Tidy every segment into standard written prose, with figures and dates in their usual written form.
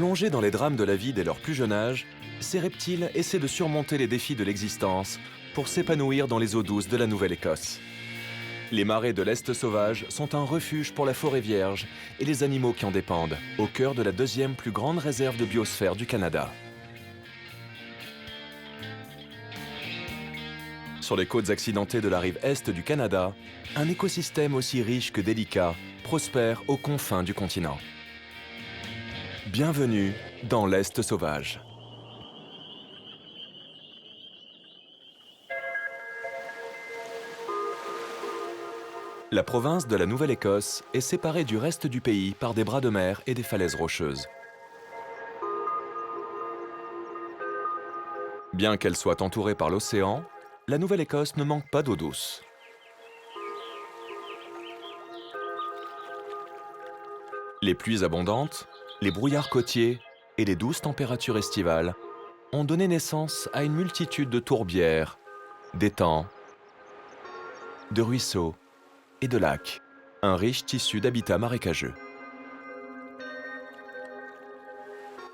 Plongés dans les drames de la vie dès leur plus jeune âge, ces reptiles essaient de surmonter les défis de l'existence pour s'épanouir dans les eaux douces de la Nouvelle-Écosse. Les marais de l'Est sauvage sont un refuge pour la forêt vierge et les animaux qui en dépendent, au cœur de la deuxième plus grande réserve de biosphère du Canada. Sur les côtes accidentées de la rive Est du Canada, un écosystème aussi riche que délicat prospère aux confins du continent. Bienvenue dans l'Est sauvage. La province de la Nouvelle-Écosse est séparée du reste du pays par des bras de mer et des falaises rocheuses. Bien qu'elle soit entourée par l'océan, la Nouvelle-Écosse ne manque pas d'eau douce. Les pluies abondantes, les brouillards côtiers et les douces températures estivales ont donné naissance à une multitude de tourbières, d'étangs, de ruisseaux et de lacs, un riche tissu d'habitats marécageux.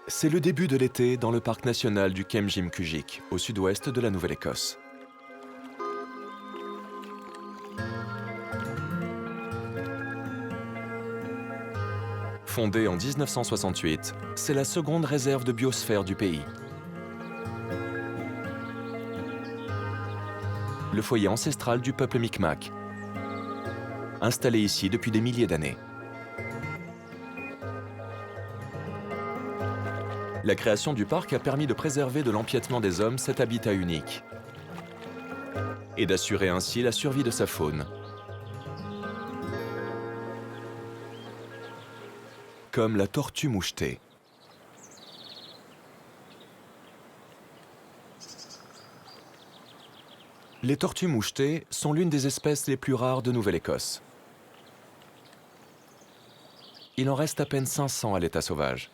C'est le début de l'été dans le parc national du Kemjim-Kujik, au sud-ouest de la Nouvelle-Écosse. Fondée en 1968, c'est la seconde réserve de biosphère du pays. Le foyer ancestral du peuple Micmac, installé ici depuis des milliers d'années. La création du parc a permis de préserver de l'empiètement des hommes cet habitat unique et d'assurer ainsi la survie de sa faune. Comme la tortue mouchetée. Les tortues mouchetées sont l'une des espèces les plus rares de Nouvelle-Écosse. Il en reste à peine 500 à l'état sauvage.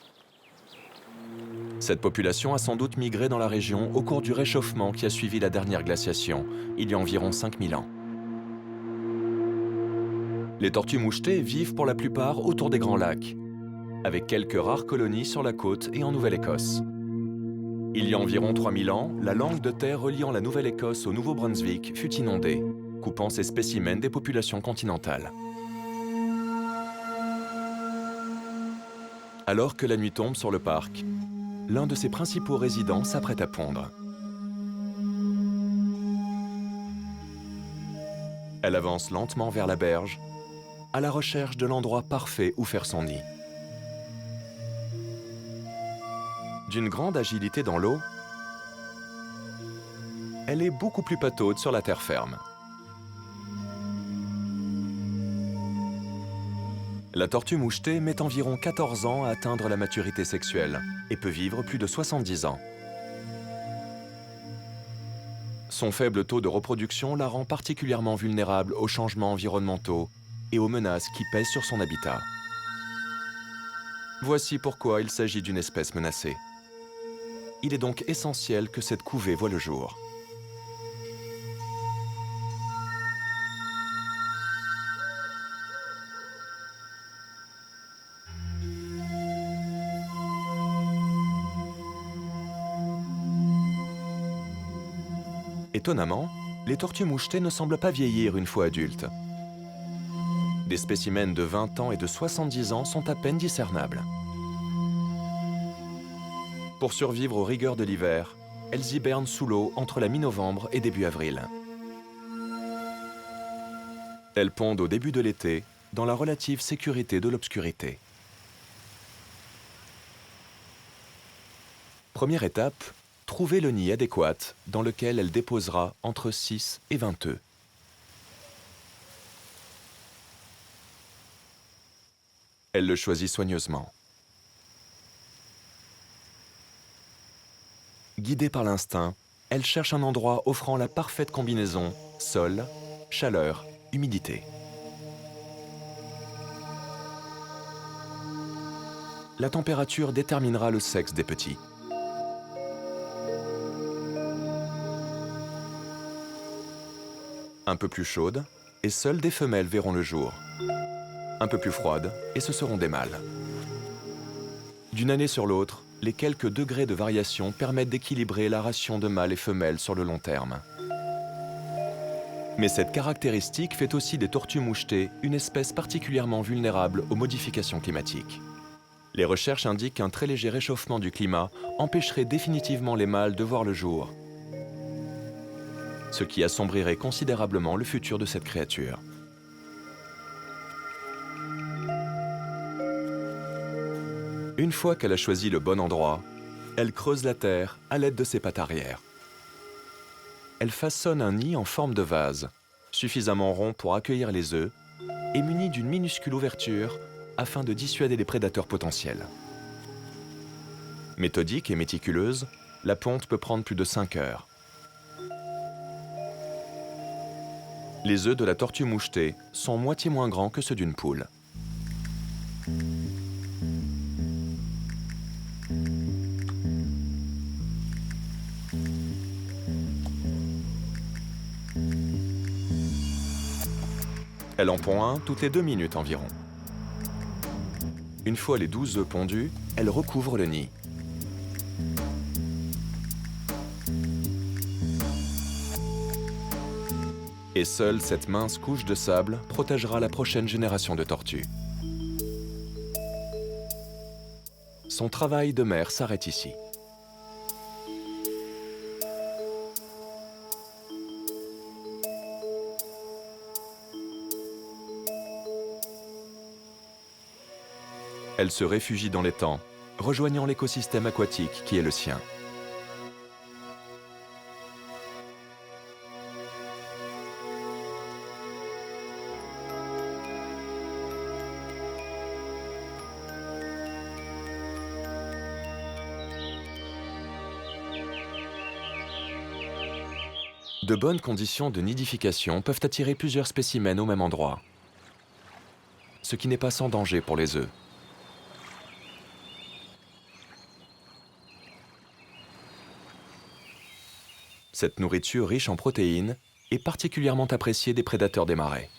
Cette population a sans doute migré dans la région au cours du réchauffement qui a suivi la dernière glaciation, il y a environ 5000 ans. Les tortues mouchetées vivent pour la plupart autour des grands lacs, avec quelques rares colonies sur la côte et en Nouvelle-Écosse. Il y a environ 3000 ans, la langue de terre reliant la Nouvelle-Écosse au Nouveau-Brunswick fut inondée, coupant ces spécimens des populations continentales. Alors que la nuit tombe sur le parc, l'un de ses principaux résidents s'apprête à pondre. Elle avance lentement vers la berge, à la recherche de l'endroit parfait où faire son nid. D'une grande agilité dans l'eau, elle est beaucoup plus pataude sur la terre ferme. La tortue mouchetée met environ 14 ans à atteindre la maturité sexuelle et peut vivre plus de 70 ans. Son faible taux de reproduction la rend particulièrement vulnérable aux changements environnementaux et aux menaces qui pèsent sur son habitat. Voici pourquoi il s'agit d'une espèce menacée. Il est donc essentiel que cette couvée voie le jour. Étonnamment, les tortues mouchetées ne semblent pas vieillir une fois adultes. Des spécimens de 20 ans et de 70 ans sont à peine discernables. Pour survivre aux rigueurs de l'hiver, elles hibernent sous l'eau entre la mi-novembre et début avril. Elles pondent au début de l'été, dans la relative sécurité de l'obscurité. Première étape, trouver le nid adéquat dans lequel elle déposera entre 6 et 20 œufs. Elle le choisit soigneusement. Guidée par l'instinct, elle cherche un endroit offrant la parfaite combinaison sol, chaleur, humidité. La température déterminera le sexe des petits. Un peu plus chaude, et seules des femelles verront le jour. Un peu plus froide, et ce seront des mâles. D'une année sur l'autre, les quelques degrés de variation permettent d'équilibrer la ration de mâles et femelles sur le long terme. Mais cette caractéristique fait aussi des tortues mouchetées une espèce particulièrement vulnérable aux modifications climatiques. Les recherches indiquent qu'un très léger réchauffement du climat empêcherait définitivement les mâles de voir le jour, ce qui assombrirait considérablement le futur de cette créature. Une fois qu'elle a choisi le bon endroit, elle creuse la terre à l'aide de ses pattes arrière. Elle façonne un nid en forme de vase, suffisamment rond pour accueillir les œufs et muni d'une minuscule ouverture afin de dissuader les prédateurs potentiels. Méthodique et méticuleuse, la ponte peut prendre plus de 5 heures. Les œufs de la tortue mouchetée sont moitié moins grands que ceux d'une poule. Elle en pond un toutes les 2 minutes environ. Une fois les 12 œufs pondus, elle recouvre le nid. Et seule cette mince couche de sable protégera la prochaine génération de tortues. Son travail de mère s'arrête ici. Elle se réfugie dans l'étang, rejoignant l'écosystème aquatique qui est le sien. De bonnes conditions de nidification peuvent attirer plusieurs spécimens au même endroit, ce qui n'est pas sans danger pour les œufs. Cette nourriture riche en protéines est particulièrement appréciée des prédateurs des marais.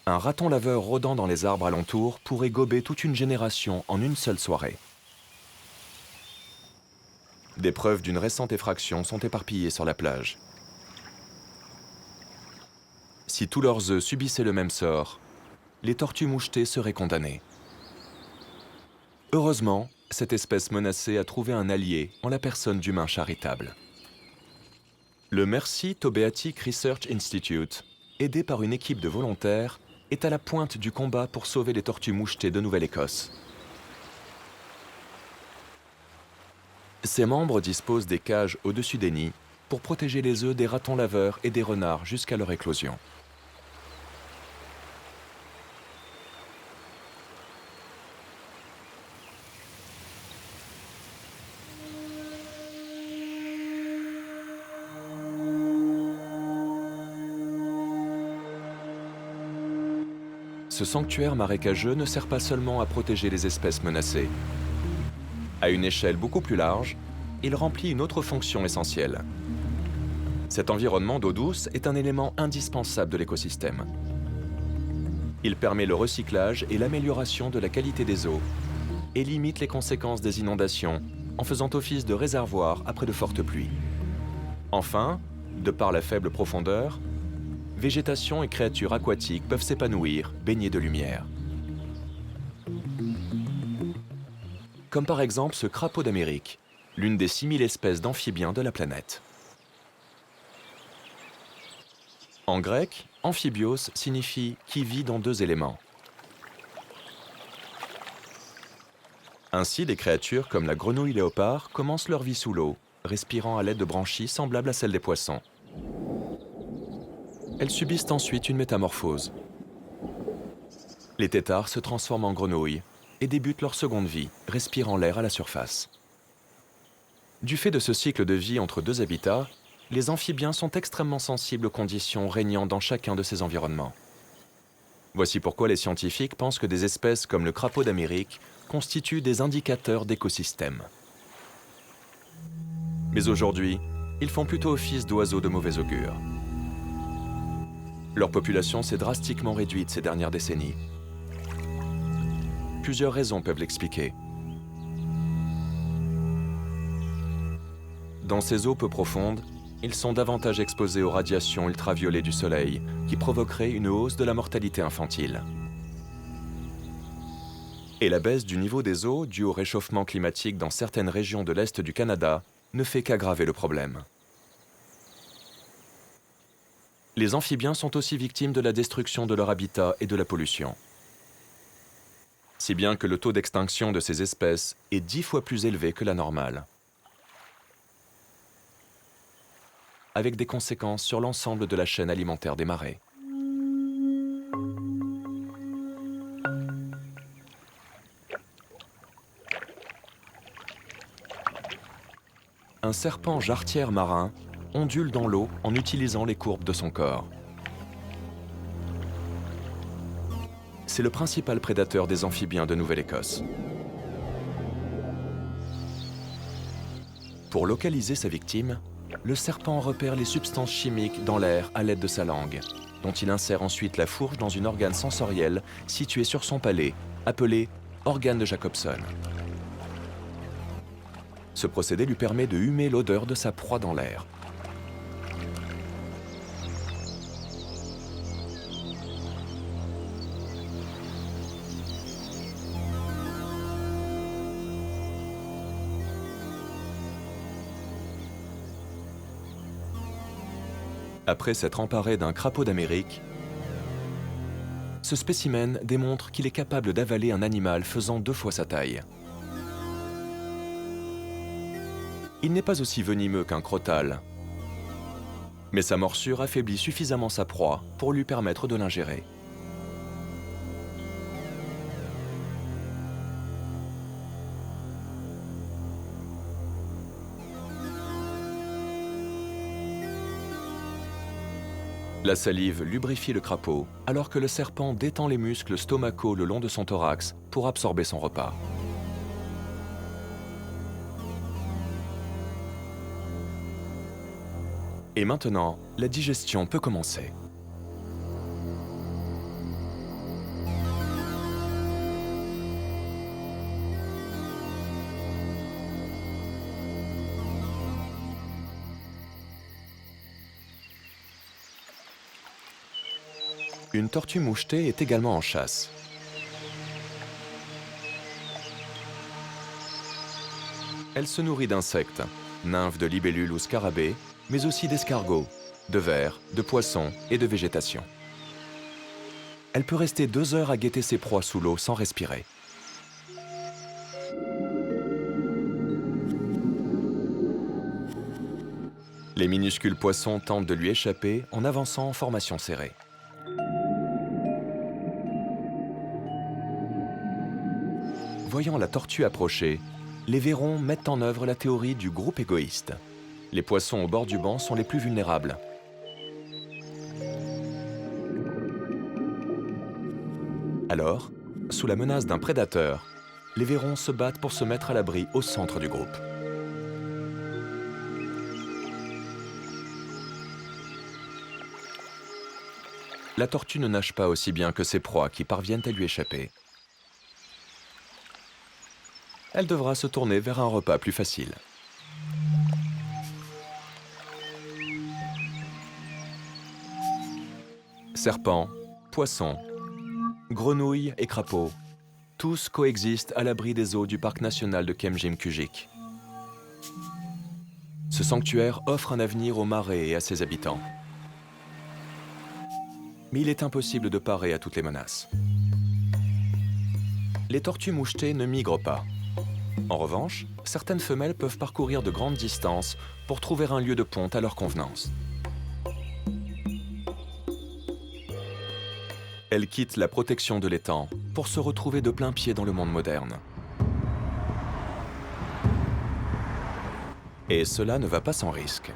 Un raton laveur rôdant dans les arbres alentours pourrait gober toute une génération en une seule soirée. Des preuves d'une récente effraction sont éparpillées sur la plage. Si tous leurs œufs subissaient le même sort, les tortues mouchetées seraient condamnées. Heureusement, cette espèce menacée a trouvé un allié en la personne d'humains charitables. Le Mercy Tobeatic Research Institute, aidé par une équipe de volontaires, est à la pointe du combat pour sauver les tortues mouchetées de Nouvelle-Écosse. Ses membres disposent des cages au-dessus des nids pour protéger les œufs des ratons laveurs et des renards jusqu'à leur éclosion. Ce sanctuaire marécageux ne sert pas seulement à protéger les espèces menacées. À une échelle beaucoup plus large, il remplit une autre fonction essentielle. Cet environnement d'eau douce est un élément indispensable de l'écosystème. Il permet le recyclage et l'amélioration de la qualité des eaux et limite les conséquences des inondations en faisant office de réservoir après de fortes pluies. Enfin, de par la faible profondeur, végétation et créatures aquatiques peuvent s'épanouir, baignées de lumière. Comme par exemple ce crapaud d'Amérique, l'une des 6000 espèces d'amphibiens de la planète. En grec, amphibios signifie « qui vit dans 2 éléments ». Ainsi, des créatures comme la grenouille léopard commencent leur vie sous l'eau, respirant à l'aide de branchies semblables à celles des poissons. Elles subissent ensuite une métamorphose. Les têtards se transforment en grenouilles et débutent leur seconde vie, respirant l'air à la surface. Du fait de ce cycle de vie entre 2 habitats, les amphibiens sont extrêmement sensibles aux conditions régnant dans chacun de ces environnements. Voici pourquoi les scientifiques pensent que des espèces comme le crapaud d'Amérique constituent des indicateurs d'écosystèmes. Mais aujourd'hui, ils font plutôt office d'oiseaux de mauvais augure. Leur population s'est drastiquement réduite ces dernières décennies. Plusieurs raisons peuvent l'expliquer. Dans ces eaux peu profondes, ils sont davantage exposés aux radiations ultraviolets du soleil, qui provoqueraient une hausse de la mortalité infantile. Et la baisse du niveau des eaux, due au réchauffement climatique dans certaines régions de l'Est du Canada, ne fait qu'aggraver le problème. Les amphibiens sont aussi victimes de la destruction de leur habitat et de la pollution. Si bien que le taux d'extinction de ces espèces est 10 fois plus élevé que la normale, avec des conséquences sur l'ensemble de la chaîne alimentaire des marais. Un serpent jarretière marin ondule dans l'eau en utilisant les courbes de son corps. C'est le principal prédateur des amphibiens de Nouvelle-Écosse. Pour localiser sa victime, le serpent repère les substances chimiques dans l'air à l'aide de sa langue, dont il insère ensuite la fourche dans une organe sensoriel situé sur son palais, appelé organe de Jacobson. Ce procédé lui permet de humer l'odeur de sa proie dans l'air. Après s'être emparé d'un crapaud d'Amérique, ce spécimen démontre qu'il est capable d'avaler un animal faisant 2 fois sa taille. Il n'est pas aussi venimeux qu'un crotale, mais sa morsure affaiblit suffisamment sa proie pour lui permettre de l'ingérer. La salive lubrifie le crapaud, alors que le serpent détend les muscles stomacaux le long de son thorax pour absorber son repas. Et maintenant, la digestion peut commencer. Une tortue mouchetée est également en chasse. Elle se nourrit d'insectes, nymphes de libellules ou scarabées, mais aussi d'escargots, de vers, de poissons et de végétation. Elle peut rester 2 heures à guetter ses proies sous l'eau sans respirer. Les minuscules poissons tentent de lui échapper en avançant en formation serrée. Voyant la tortue approcher, les vairons mettent en œuvre la théorie du groupe égoïste. Les poissons au bord du banc sont les plus vulnérables. Alors, sous la menace d'un prédateur, les vairons se battent pour se mettre à l'abri au centre du groupe. La tortue ne nage pas aussi bien que ses proies qui parviennent à lui échapper. Elle devra se tourner vers un repas plus facile. Serpents, poissons, grenouilles et crapauds, tous coexistent à l'abri des eaux du parc national de Kemjim-Kujik. Ce sanctuaire offre un avenir aux marais et à ses habitants. Mais il est impossible de parer à toutes les menaces. Les tortues mouchetées ne migrent pas. En revanche, certaines femelles peuvent parcourir de grandes distances pour trouver un lieu de ponte à leur convenance. Elles quittent la protection de l'étang pour se retrouver de plein pied dans le monde moderne. Et cela ne va pas sans risque.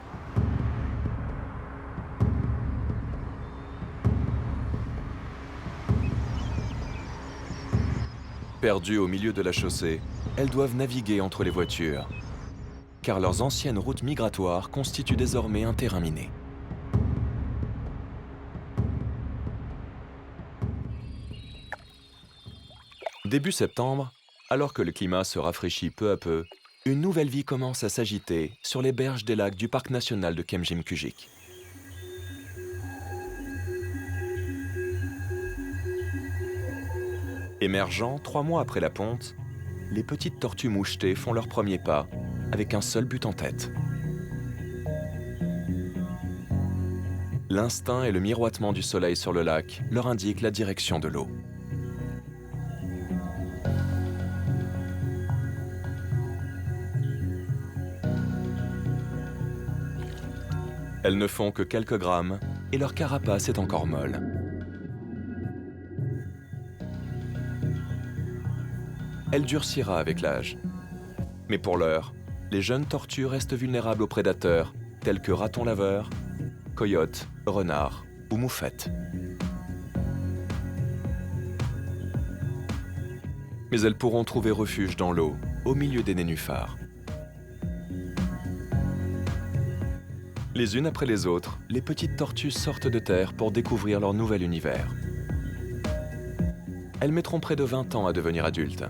Perdues au milieu de la chaussée, elles doivent naviguer entre les voitures, car leurs anciennes routes migratoires constituent désormais un terrain miné. Début septembre, alors que le climat se rafraîchit peu à peu, une nouvelle vie commence à s'agiter sur les berges des lacs du parc national de Kemjimkujik. Émergeant 3 mois après la ponte, les petites tortues mouchetées font leurs premiers pas avec un seul but en tête. L'instinct et le miroitement du soleil sur le lac leur indiquent la direction de l'eau. Elles ne font que quelques grammes et leur carapace est encore molle. Elle durcira avec l'âge. Mais pour l'heure, les jeunes tortues restent vulnérables aux prédateurs tels que ratons laveurs, coyotes, renards ou moufettes. Mais elles pourront trouver refuge dans l'eau, au milieu des nénuphars. Les unes après les autres, les petites tortues sortent de terre pour découvrir leur nouvel univers. Elles mettront près de 20 ans à devenir adultes.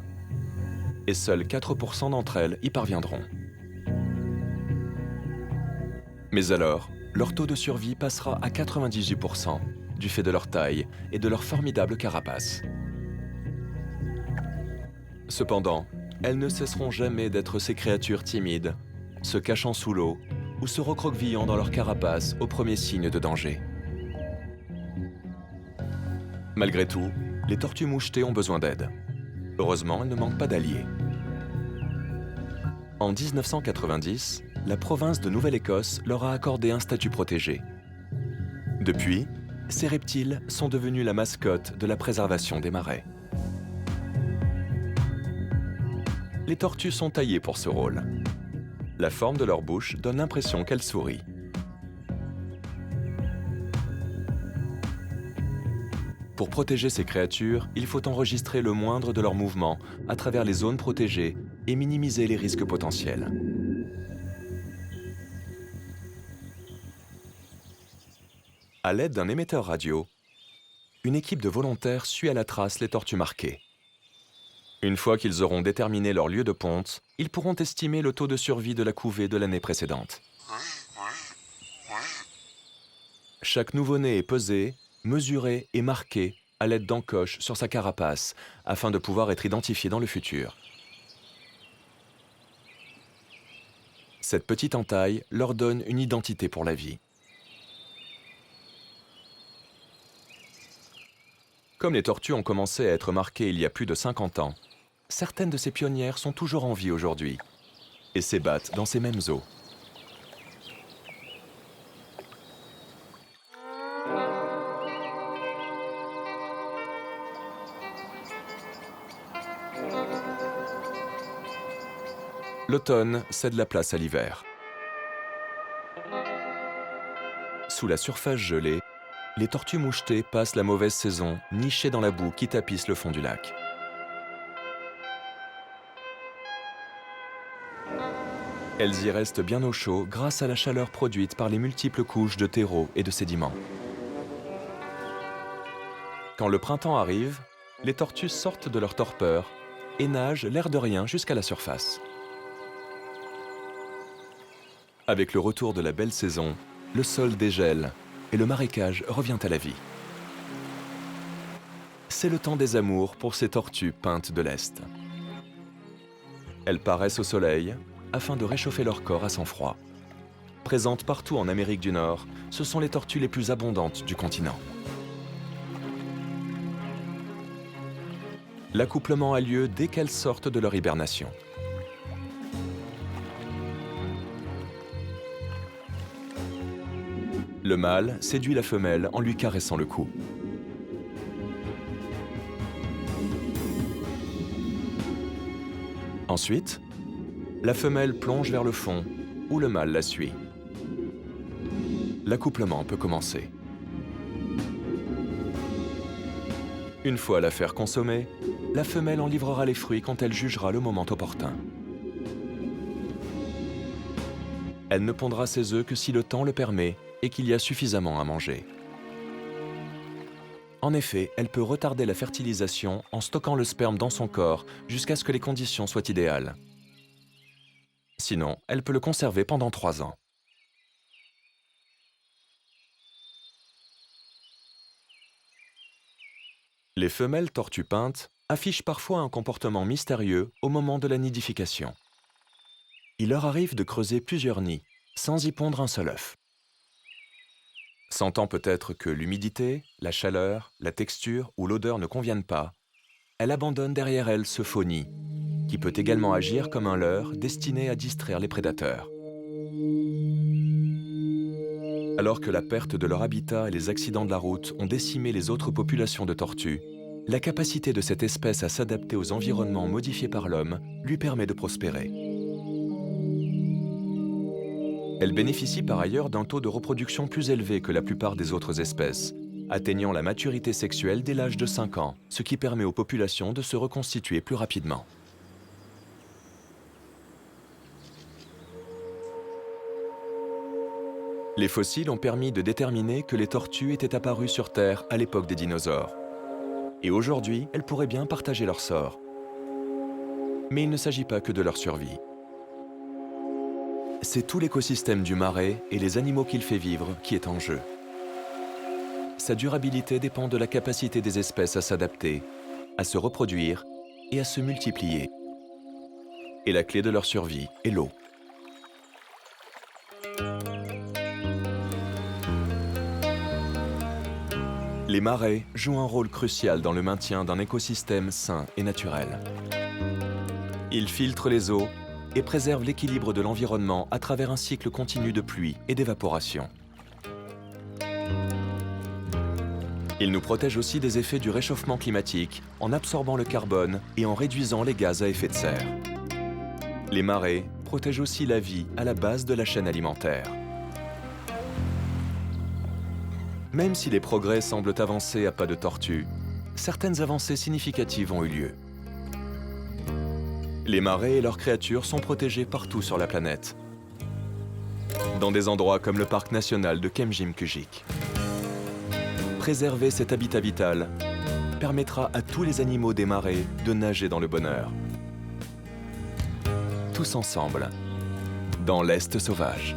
Et seules 4% d'entre elles y parviendront. Mais alors, leur taux de survie passera à 98% du fait de leur taille et de leur formidable carapace. Cependant, elles ne cesseront jamais d'être ces créatures timides, se cachant sous l'eau ou se recroquevillant dans leur carapace au premier signe de danger. Malgré tout, les tortues mouchetées ont besoin d'aide. Heureusement, elles ne manquent pas d'alliés. En 1990, la province de Nouvelle-Écosse leur a accordé un statut protégé. Depuis, ces reptiles sont devenus la mascotte de la préservation des marais. Les tortues sont taillées pour ce rôle. La forme de leur bouche donne l'impression qu'elles sourient. Pour protéger ces créatures, il faut enregistrer le moindre de leurs mouvements à travers les zones protégées et minimiser les risques potentiels. À l'aide d'un émetteur radio, une équipe de volontaires suit à la trace les tortues marquées. Une fois qu'ils auront déterminé leur lieu de ponte, ils pourront estimer le taux de survie de la couvée de l'année précédente. Chaque nouveau-né est pesé, mesuré et marqué à l'aide d'encoches sur sa carapace afin de pouvoir être identifié dans le futur. Cette petite entaille leur donne une identité pour la vie. Comme les tortues ont commencé à être marquées il y a plus de 50 ans, certaines de ces pionnières sont toujours en vie aujourd'hui et s'ébattent dans ces mêmes eaux. L'automne cède la place à l'hiver. Sous la surface gelée, les tortues mouchetées passent la mauvaise saison nichées dans la boue qui tapisse le fond du lac. Elles y restent bien au chaud grâce à la chaleur produite par les multiples couches de terreau et de sédiments. Quand le printemps arrive, les tortues sortent de leur torpeur et nagent l'air de rien jusqu'à la surface. Avec le retour de la belle saison, le sol dégèle et le marécage revient à la vie. C'est le temps des amours pour ces tortues peintes de l'Est. Elles paraissent au soleil afin de réchauffer leur corps à sang froid. Présentes partout en Amérique du Nord, ce sont les tortues les plus abondantes du continent. L'accouplement a lieu dès qu'elles sortent de leur hibernation. Le mâle séduit la femelle en lui caressant le cou. Ensuite, la femelle plonge vers le fond où le mâle la suit. L'accouplement peut commencer. Une fois l'affaire consommée, la femelle en livrera les fruits quand elle jugera le moment opportun. Elle ne pondra ses œufs que si le temps le permet et qu'il y a suffisamment à manger. En effet, elle peut retarder la fertilisation en stockant le sperme dans son corps jusqu'à ce que les conditions soient idéales. Sinon, elle peut le conserver pendant 3 ans. Les femelles tortues peintes affichent parfois un comportement mystérieux au moment de la nidification. Il leur arrive de creuser plusieurs nids, sans y pondre un seul œuf. Sentant peut-être que l'humidité, la chaleur, la texture ou l'odeur ne conviennent pas, elle abandonne derrière elle ce faux nid, qui peut également agir comme un leurre destiné à distraire les prédateurs. Alors que la perte de leur habitat et les accidents de la route ont décimé les autres populations de tortues, la capacité de cette espèce à s'adapter aux environnements modifiés par l'homme lui permet de prospérer. Elle bénéficie par ailleurs d'un taux de reproduction plus élevé que la plupart des autres espèces, atteignant la maturité sexuelle dès l'âge de 5 ans, ce qui permet aux populations de se reconstituer plus rapidement. Les fossiles ont permis de déterminer que les tortues étaient apparues sur Terre à l'époque des dinosaures. Et aujourd'hui, elles pourraient bien partager leur sort. Mais il ne s'agit pas que de leur survie. C'est tout l'écosystème du marais et les animaux qu'il fait vivre qui est en jeu. Sa durabilité dépend de la capacité des espèces à s'adapter, à se reproduire et à se multiplier. Et la clé de leur survie est l'eau. Les marais jouent un rôle crucial dans le maintien d'un écosystème sain et naturel. Ils filtrent les eaux et préservent l'équilibre de l'environnement à travers un cycle continu de pluie et d'évaporation. Ils nous protègent aussi des effets du réchauffement climatique en absorbant le carbone et en réduisant les gaz à effet de serre. Les marais protègent aussi la vie à la base de la chaîne alimentaire. Même si les progrès semblent avancer à pas de tortue, certaines avancées significatives ont eu lieu. Les marais et leurs créatures sont protégés partout sur la planète, dans des endroits comme le parc national de Kemjimkujik. Préserver cet habitat vital permettra à tous les animaux des marais de nager dans le bonheur. Tous ensemble, dans l'Est sauvage.